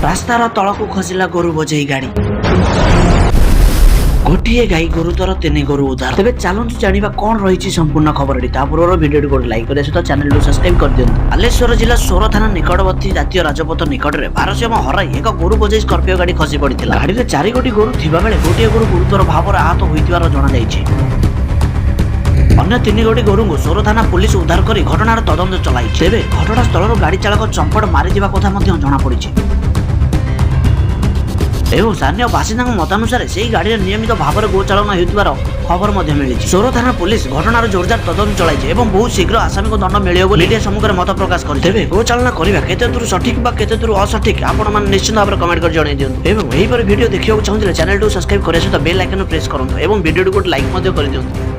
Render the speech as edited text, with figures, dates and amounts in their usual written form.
ରାସ୍ତାର ତଳକୁ ଖସିଲା ଗୋରୁ ବୋଝେଇ ଗାଡ଼ି। ଗୋଟିଏ ଗାଈ ଗୁରୁତର, 3 ଗୋରୁ ଉଦ୍ଧାର। ତେବେ ଚାଲନ୍ତୁ ଜାଣିବା କଣ ରହିଛି ସମ୍ପୂର୍ଣ୍ଣ ଖବରଟି। ତା ପୂର୍ବରୁ ଭିଡିଓଟି ଗୋଟେ ଲାଇକ୍ କରିବା ସହିତ ଚ୍ୟାନେଲକୁ ସବସ୍କ୍ରାଇବ କରିଦିଅନ୍ତୁ। ବାଲେଶ୍ୱର ଜିଲ୍ଲା ସୋର ଥାନା ନିକଟବର୍ତ୍ତୀ ଜାତୀୟ ରାଜପଥ ନିକଟରେ ଭାରସାମ୍ୟ ହରାଇ ଏକ ଗୋରୁ ବୋଝେଇ ସ୍କର୍ପିଓ ଗାଡ଼ି ଖସି ପଡ଼ିଥିଲା। ଗାଡ଼ିରେ 4 ଗୋଟି ଗୋରୁ ଥିବା ବେଳେ ଗୋଟିଏ ଗୋରୁ ଗୁରୁତର ଭାବରେ ଆହତ ହୋଇଥିବାର ଜଣାଯାଇଛି। ଅନ୍ୟ 3 ଗୋଟି ଗୋରୁଙ୍କୁ ସୋର ଥାନା ପୁଲିସ ଉଦ୍ଧାର କରି ଘଟଣାର ତଦନ୍ତ ଚଳାଇଛି। ତେବେ ଘଟଣାସ୍ଥଳରୁ ଗାଡ଼ି ଚାଳକ ଚମ୍ପଟ ମାରିଯିବା କଥା ମଧ୍ୟ ଜଣାପଡ଼ିଛି ଏବଂ ସ୍ଥାନୀୟ ବାସିନ୍ଦାଙ୍କ ମତାନୁସାରେ ସେହି ଗାଡ଼ିରେ ନିୟମିତ ଭାବରେ ଗୋଚାଳନା ହେଉଥିବାର ଖବର ମଧ୍ୟ ମିଳିଛି। ସୋର ଥାନା ପୁଲିସ ଘଟଣାର ଜୋରଦାର ତଦନ୍ତ ଚଳାଇଛି ଏବଂ ବହୁ ଶୀଘ୍ର ଆସାମୀକୁ ଦଣ୍ଡ ମିଳିବ ବୋଲି ମିଡିଆ ସମ୍ମୁଖରେ ମତ ପ୍ରକାଶ କରିଛି। ତେବେ ଗୋଚାଳନା କରିବା କେତେ ଦୂର ସଠିକ ବା କେତେ ଦୂର ଅସଠିକ ଆପଣମାନେ ନିଶ୍ଚିତ ଭାବରେ କମେଣ୍ଟ କରି ଜଣାଇ ଦିଅନ୍ତୁ ଏବଂ ଏହିପରି ଭିଡ଼ିଓ ଦେଖିବାକୁ ଚାହୁଁଥିଲେ ଚ୍ୟାନେଲକୁ ସବସ୍କ୍ରାଇବ କରିବା ସହିତ ବେଲ୍ ଆଇକନ୍ ପ୍ରେସ୍ କରନ୍ତୁ ଏବଂ ଭିଡ଼ିଓଟିକୁ ଗୋଟେ ଲାଇକ୍ ମଧ୍ୟ କରିଦିଅନ୍ତୁ।